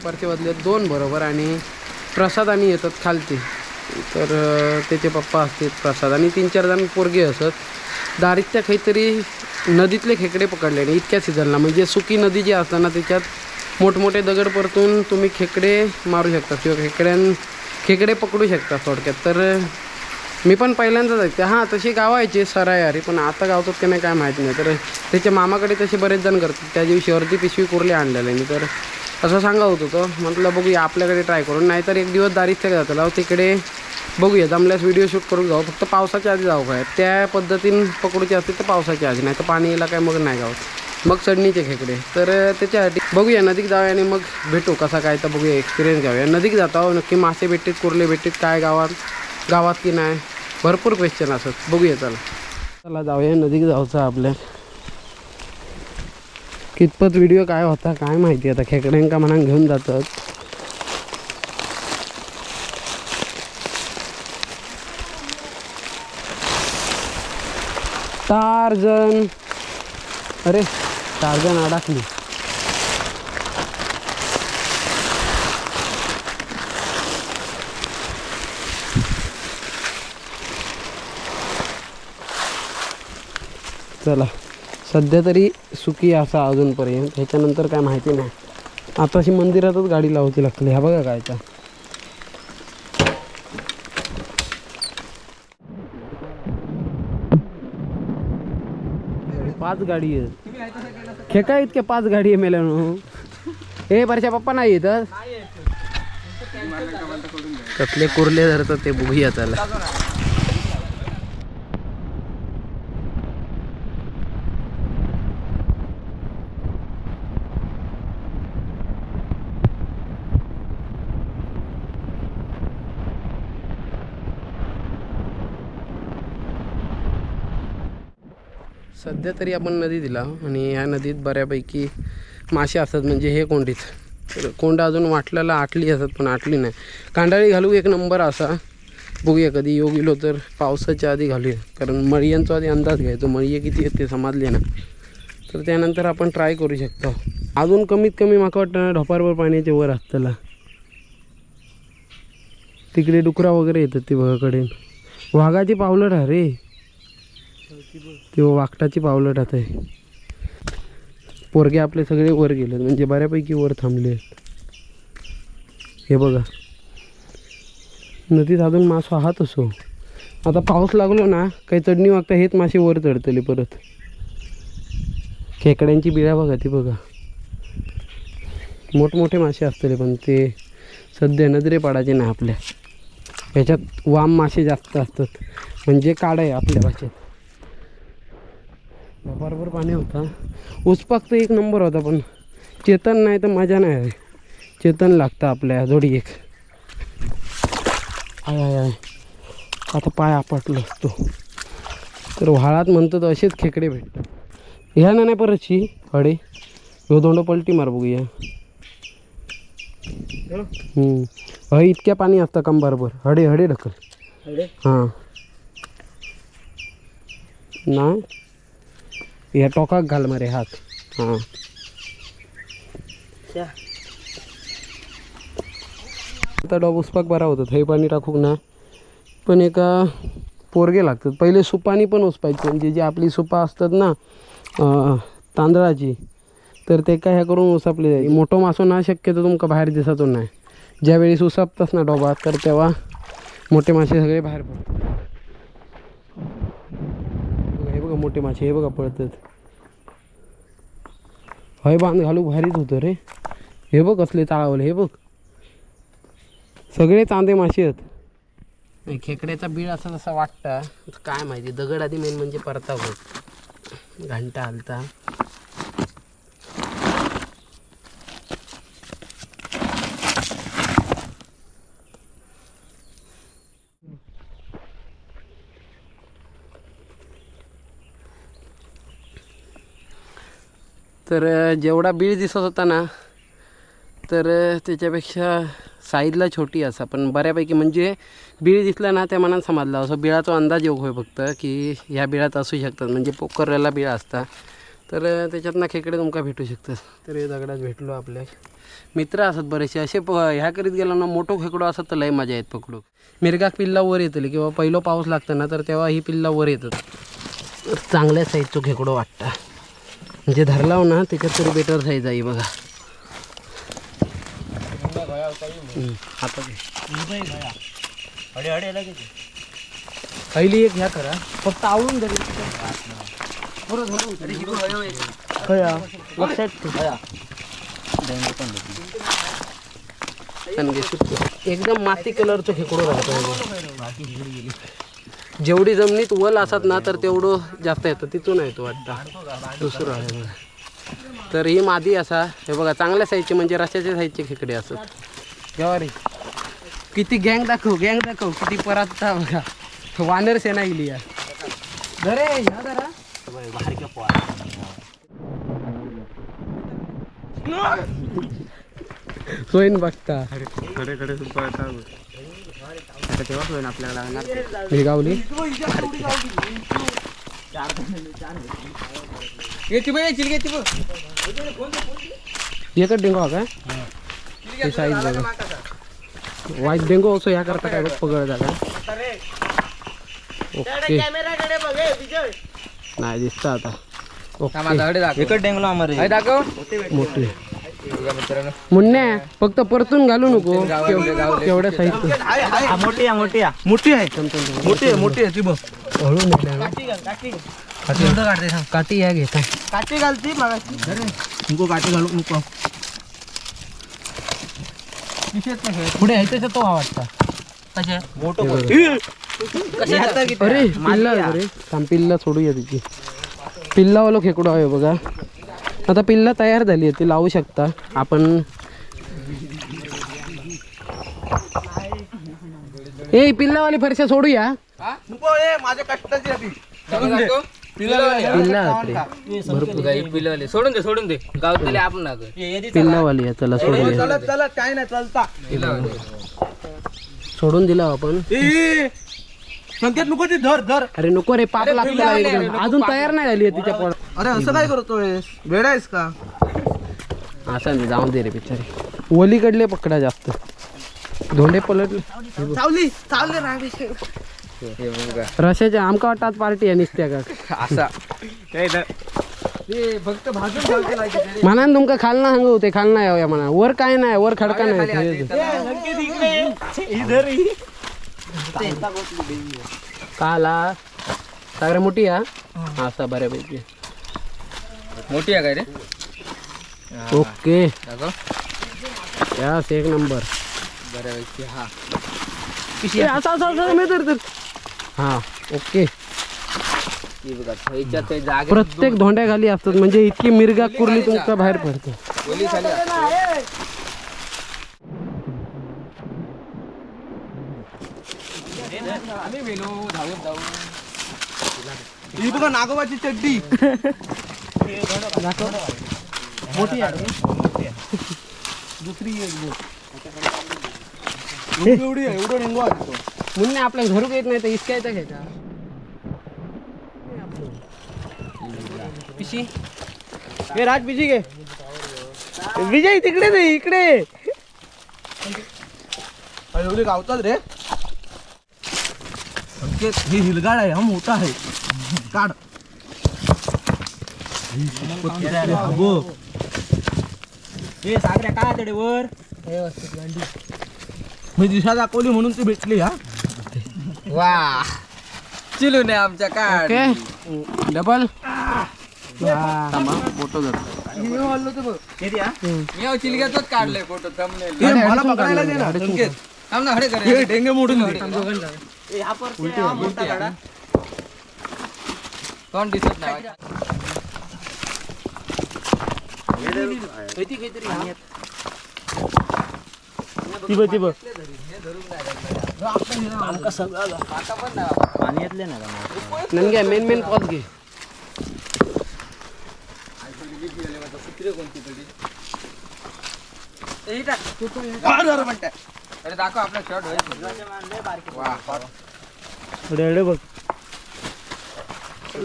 दुपारचे वाजले 2 बरोबर आणि प्रसाद आणि येतात खालती. तर त्याचे पप्पा असतात प्रसाद आणि 3-4 जण पोरगे असत. दारीच्या काहीतरी नदीतले खेकडे पकडले आणि इतक्या सीझनला म्हणजे सुकी नदी जी असताना त्याच्यात मोठमोठे दगड परतून तुम्ही खेकडे मारू शकता किंवा खेकडे पकडू शकता थोडक्यात. तर मी पण पहिल्यांदाच ऐकते. हां तशी गावायचे सरायारी, पण आता गावतात की नाही काय माहीत नाही. तर त्याच्या मामाकडे तसे बरेच जण करतात. त्या दिवशी अर्धी पिशवी कुर्ले आणलेले मी. तर असं सांगा होत होतं, म्हटलं बघूया आपल्याकडे ट्राय करून, नाहीतर एक दिवस दारीच्या जातं तिकडे बघूया जमल्यास व्हिडिओ शूट करून जाऊ. फक्त पावसाच्या आधी जाऊ काय त्या पद्धतीने पकडूची असते तर पावसाच्या आधी, नाही तर पाणी यायला काय मग नाही गावात. मग चढणीचे खेकडे. तर त्याच्यासाठी बघूया नदीत जाऊया आणि मग भेटू कसा काय तर बघूया, एक्सपिरियन्स घ्याऊया. नदीत जातो नक्की मासे भेटतील कुर्ले भेटतील काय गावात की नाही, भरपूर क्वेश्चन असत. बघूया चला जाऊया नदीत जाऊचं. आपल्या कितपत व्हिडिओ काय होता काय माहिती. आता खेकड्यांका म्हणा घेऊन जातात. टार्झन, अरे टार्झन अडकली. चला सध्या तरी सुकी असा अजूनपर्यंत, ह्याच्यानंतर काय माहिती नाही. आताशी मंदिरातच गाडी लावायची लागली. ह्या बघा कायचा 5 गाडी आहेत. खेका इतक्या 5 गाडी आहे मेल्यानं. हे बरच्या पप्पा नाही येत कसले कुर्ले धरतात ते बघूया त्याला. सध्या तरी आपण नदी दिला आणि ह्या नदीत बऱ्यापैकी मासे असतात. म्हणजे हे कोंडीत तर कोंडा अजून वाटल्याला आटली असतात पण आटली नाही. कांडाळी घालू एक नंबर असा. बघूया कधी योग गेलो तर पावसाच्या आधी घालूया, कारण मळयांचा आधी अंदाज घ्यायचो मळी किती येते समजले ना, तर त्यानंतर आपण ट्राय करू शकतो. अजून कमीत कमी माका वाटतं ढोपारभर पाण्याचे वर असताना तिकडे डुकरा वगैरे येतात ते बघाकडे. वाघाची पावलट आहे रे ते, वाकटाची पावलट आता आहे. पोरगे आपले सगळे वर गेलेत म्हणजे बऱ्यापैकी वर थांबले आहेत. हे बघा नदीत अजून मास वाहत असो. आता पाऊस लागलो ना काही चढणी वागता हेच मासे वर चढतले परत. खेकड्यांची बिळा बघा ती बघा, मोठमोठे मासे असतले पण ते सध्या नजरे पाडायचे नाही आपल्या. ह्याच्यात वाम मासे जास्त असतात म्हणजे काढ आहे आपल्या भाषेत. बरोबर पाणी होता. उसपाक तर एक नंबर होता पण चेतन नाही तर मजा नाही आहे. चेतन लागतं आपल्या जोडी एक. आय आय आय आता पाय आपटलो असतो. तर व्हाळात म्हणतो तर असेच खेकडे भेटतात. ह्या नाही परतशी हडे ह्यो दोंड पलटी मार बघूया. हय इतक्या पाणी असतं कंबारभर. हडे हडे ढकल. हां नाही या टोकाक घाल मारे हात. हां आता डॉब उसपाक बरा होतात. हे पाणी टाकूक ना पण एका पोरगे लागतात. पहिले सुपानी पण उसपायची म्हणजे जी आपली सुपा असतात ना तांदळाची, तर ते काय ह्या करून उसापले जाईल. मोठं मासो ना शक्यतो तुमका बाहेर दिसतो नाही. ज्यावेळी उसापतास ना डोबात तर तेव्हा मोठे मासे सगळे बाहेर पडतात. हे बघा मोठे मासे हे बघा पळतात. हय बांध घालू भारीच होतं रे. हे बघ कसले चाळावले. हे बघ सगळे चांदे मासे आहेत. खेकड्याचा बीळ असं जसा वाटतं काय माहिती. दगड आधी मेन म्हणजे परता होत घंटा हलता. तर जेवढा बीळ दिसत होता ना तर त्याच्यापेक्षा साईजला छोटी असा पण बऱ्यापैकी म्हणजे बीळ दिसला ना त्या मनात समजला. असं बिळाचा अंदाज योग होय फक्त की ह्या बिळात असू शकतात म्हणजे पोखरला बिळ असता. तर त्याच्यातनं खेकडे तुमका भेटू शकतात. तर हे दगडात भेटलो आपल्या मित्र असतात बरेचसे असे ह्या करीत गेलो ना मोठो खेकडो असत तर लय मजा येत पकडू. मिरगाक पिल्ला वर येतली किंवा पहिलं पाऊस लागतं ना तर तेव्हा ही पिल्ला वर येतात. चांगल्या साईजचो खेकडो वाटतं म्हणजे धरलाव ना त्याच्यात तरी बेटर साईज आहे बघा. पहिली एक ह्या करा फक्त आवडून जरी एकदम माती कलरचं खेकडो राहतो. जेवढी जमिनीत वल असत ना तर तेवढं जास्त येतं तिथून येतो वाटतं दुसरं आहे बघा. तर ही मादी असा हे बघा चांगल्या साईजचे म्हणजे रश्याच्या साईजचे खेकडे असतात. गवारी किती गँग दाखव किती परत बघा वानर सेना गेली या जरे ह्या जरा सोयन बघता कडे तेव्हा सोयन आपल्याला लागणार ही गावली एकच डेंगो का साईज बघा वाईट डेंगो असो ह्या करता काय बघ पगळता का. ओके नाही दिसतं आता. मोठी मुन्ने फक्त परतून घालू नको केवढ्या साहित्य मोठी काठी या घेता काठी घालती नको काठी घालू नको पुढे आहे त्याचा तो वाटता. अरे पिल्ला अरे थांब पिल्ला सोडूया तिची पिल्लावाला खेकडो आहे बघा. आता पिल्ला तयार झाली आहे ती लावू शकता आपण. ए पिल्लावाली फरशा सोडूया माझ्या कष्टाची सोडून दे गावतले आपण पिल्लावाली आहे चला सोडून दिला आपण. संकेत नको ती धर धर अरे नको रे पाप लागतं अजून तयार नाही झाली आहे तिच्या पोट. अरे असं काय करतोय वेडा आहेस का असं नाही जाऊन दे रे बिचारी ओलीकडले पकडा जास्त धोंडे पलटले रशाच्या आमका वाटतात पार्टी आहे निसत्या का असा फक्त म्हणा तुमका खालना सांगू होते खालना यावया म्हणा वर काय नाही वर खडका नाही काला सगळ्या मोठी आहे असा बऱ्यापैकी मोठी आहे काय रे. ओके यास एक नंबर बऱ्यापैकी हा ओके. प्रत्येक धोंड्या खाली असतात म्हणजे इतकी मिरगा कुर्ली तुमचा बाहेर पडतो. ही बघा नागोबाची चड्डी मोठी दुसरी एवढी एवढं डेंगू आहे मुन्ने आपल्या घरून येत नाही तर इसकायचा घ्यायचा पिशी हे राज पिशी घे विजय तिकडे नाही इकडे एवढी गावतात रे. हे हिलगाड आहे हा मोठा आहे काढ हे सागऱ्या काय तडे वर मी दिशा दाखवली म्हणून ती भेटली हा वा चिलू नाही आमच्या काय डबल फोटो चिलग्यातच काढले फोटो मला पकडायला दे ना डेंगे मोडून कोण दिसत नाही नंगे मेन मेन पॉज घे अरे दाखव आपला शॉट होईल बघ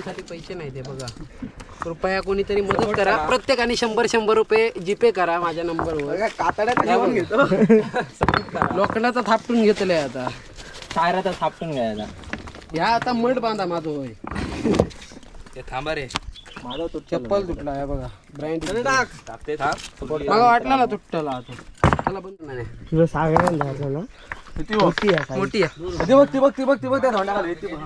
साठी पैसे नाही ते बघा कृपया कोणीतरी मदत करा. प्रत्येकाने 100 रुपये जीपे करा माझ्या नंबरवर. लोखंडाचा थापटून घेतलंय आता. टायराचा थापटून घ्यायला. ह्या आता मड बांधा माझं होय. थांबा रे. माझा तो चप्पल तुटला आहे बघा. ब्रँड टाकते थांब. मला वाटला ना तुटला आता. त्याला बंद नाही. तुला सागरायला जायचं ना. मोठी आहे size. मोठी आहे. बघ त्या धोंडाखाली येते बघ.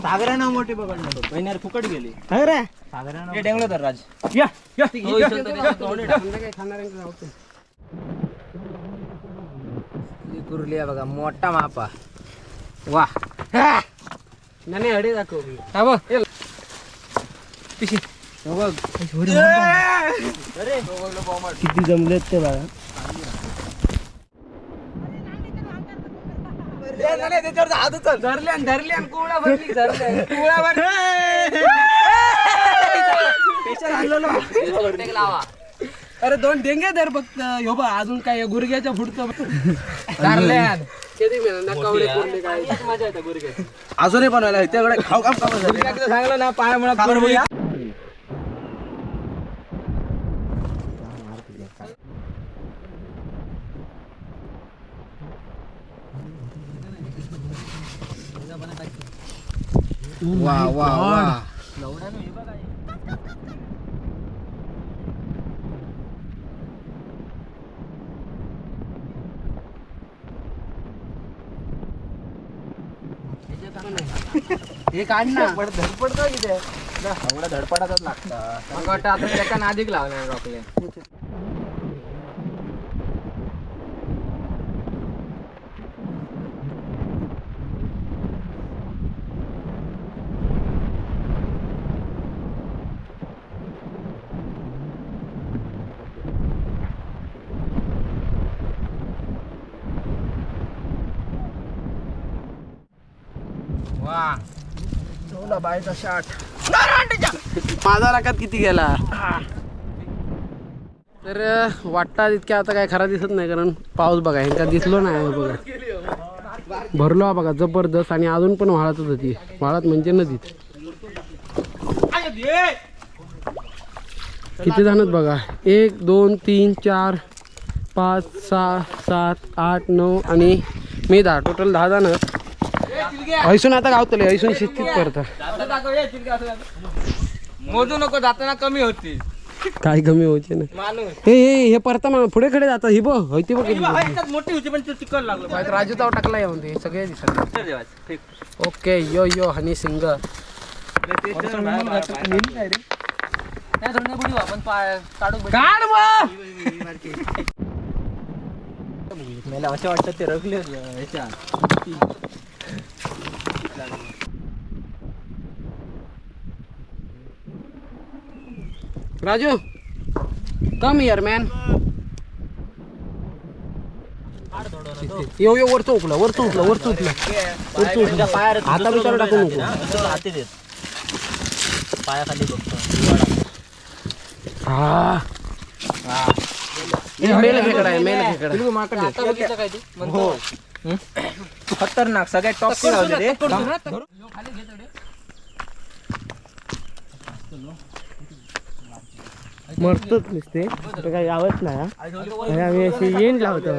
सागराना मोठी पकडलं महिन्यावर फुकट गेली. अरे सागराना डेंगलो तर राज. या या संध्याकाळी खाणाऱ्यांकडे जाऊ. कुर्ली आहे बघा मोठा मापा. वा नाही अडे दाखव मी. हा बघ पिशी. हो बघ किती जमलेत ते बघा. धरल्यान कुळा भरली धरल्यान कुळा भरली. अरे 2 डेंगे धर फक्त. हो बा अजून काय गुडघ्याच्या पुढचं धरल्यान. किती मिळालं कवडे पुरले काय मजा येते गुडघ्याची. अजूनही बनवायला त्याकडे खाऊ काम सांगलं ना पाय म्हणा. वा वा वा. हे काढ ना. धडपड का किती एवढा धडपडाचाच लागतं. मग वाटतं आता त्याच्या अधिक लावणार आपले. वा चौला बायचा शाट. माझा लाखात किती गेला. तर वाटता तितक्या आता काय खरा दिसत नाही कारण पाऊस बघा ह्यांका दिसलो नाही बघा. भरलो हा बघा जबरदस्त आणि अजून पण वाळतच होती. वाळत म्हणजे नदीत. किती जणत बघा 1 2 3 4 5 6 7 8 9 आणि मी 10. टोटल 10 जण. ऐसून आता गावतले ऐसून शिस्तीत करता. मोजू नको जाताना कमी होती. काय कमी व्हायचे ना. माणूस हे परता पुढे खडे जातात. ही बघ होती बघ. मोठी होती पण चिकन लागलं. राजू ताव टाकला येऊन ते सगळे दिसत. ओके यो यो हनी सिंग. काढ मला असं वाटतं ते रगले राजू कम हियर मॅन. यो यो वरचं उकला वरचं उकला वरचं उकला वरचं उकला. आता विचार टाकू नको. हाती देत पायाखाली बघतो. हा मेल खेकडा आहे मेल खेकडा. हो खतरनाक सगळ्यात टॉप लावले रे. मरतच नसते तर काही गावच नाही हा. आणि आम्ही अशी येण लावतो.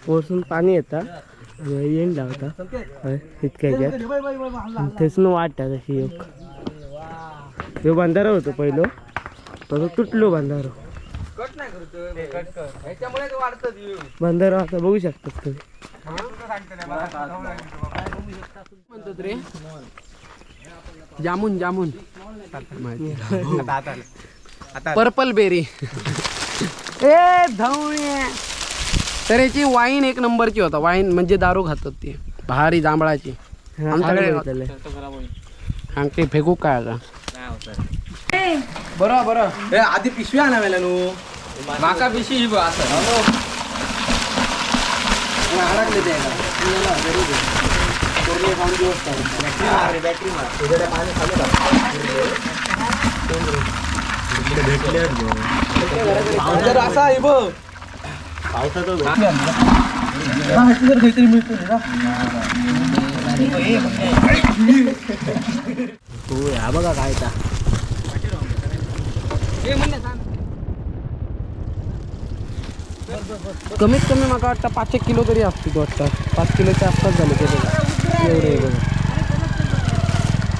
वरसून पाणी येतं आणि येण लावता इतक्या ह्याच्यात. तेच वाटतात अशी एक. तो बंधारा होतो पहिलो तो तुटलो बंधारा. बंधारा आता बघू शकतात तुम्ही. म्हणतात रे जामुन जामुन पर्पल बेरी. ए धवण्या. तर याची वाईन 1 नंबरची होता. वाईन म्हणजे दारू खातात ती भारी जांभळाची. आमच्याकडे आणखी फेकू काय आता. बरं बरं आधी पिशवी आणा मला नू. माका पिशवी ही असं अडकले ते बॅटरी असा आहे बघ. हो हा बघा काय ता कमीत कमी मला वाटतं 5 किलो तरी असतो तो वाटतं 5 किलोच्या आसपास झाले ते एवढे बघा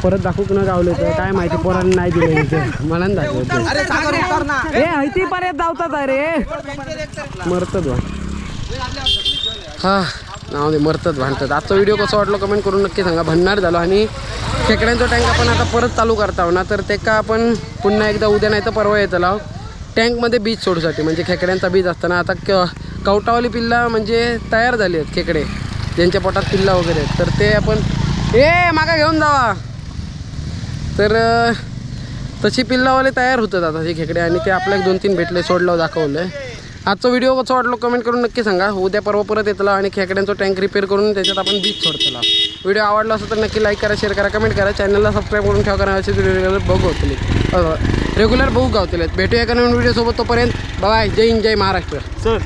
परत दाखवूक न गावले तर काय माहिती पोरांनी नाही दिलं इथं मला दाखवत ए हयती पर्यंत धावतात अरे मरतच वाट हा नाव दे मरतच भांडतात आजचा व्हिडिओ कसा वाटलो कमेंट करून नक्की सांगा भन्नाट झालो आणि खेकड्यांचा टँक आपण आता परत चालू करता ना तर ते का आपण पुन्हा एकदा उद्या नाही तर परवा येतं लाव टँकमध्ये बीज सोडूसाठी म्हणजे खेकड्यांचा बीज असताना आता कवटावली पिल्ला म्हणजे तयार झाली आहेत खेकडे ज्यांच्या पोटात पिल्ला वगैरे आहेत तर ते आपण मागा घेऊन जावा तर तशी पिल्लावाले तयार होतात आता हे खेकडे आणि ते आपल्याला 2-3 भेटले सोडलं दाखवलं आहे आजचा व्हिडिओ कसा वाटलो कमेंट करून नक्की सांगा उद्या परवा परत येतला आणि खेकड्यांचा टँक रिपेअर करून त्याच्यात आपण बीज सोडतला व्हिडिओ आवडला असेल तर नक्की लाईक करा शेअर करा कमेंट करा चॅनलला सबस्क्राईब करून ठेवा करा असे रेग्युलर बघू रेग्युलर बघू गावतील भेटूया एका नवीन व्हिडिओसोबत तोपर्यंत बाय जय हिंद जय महाराष्ट्र सर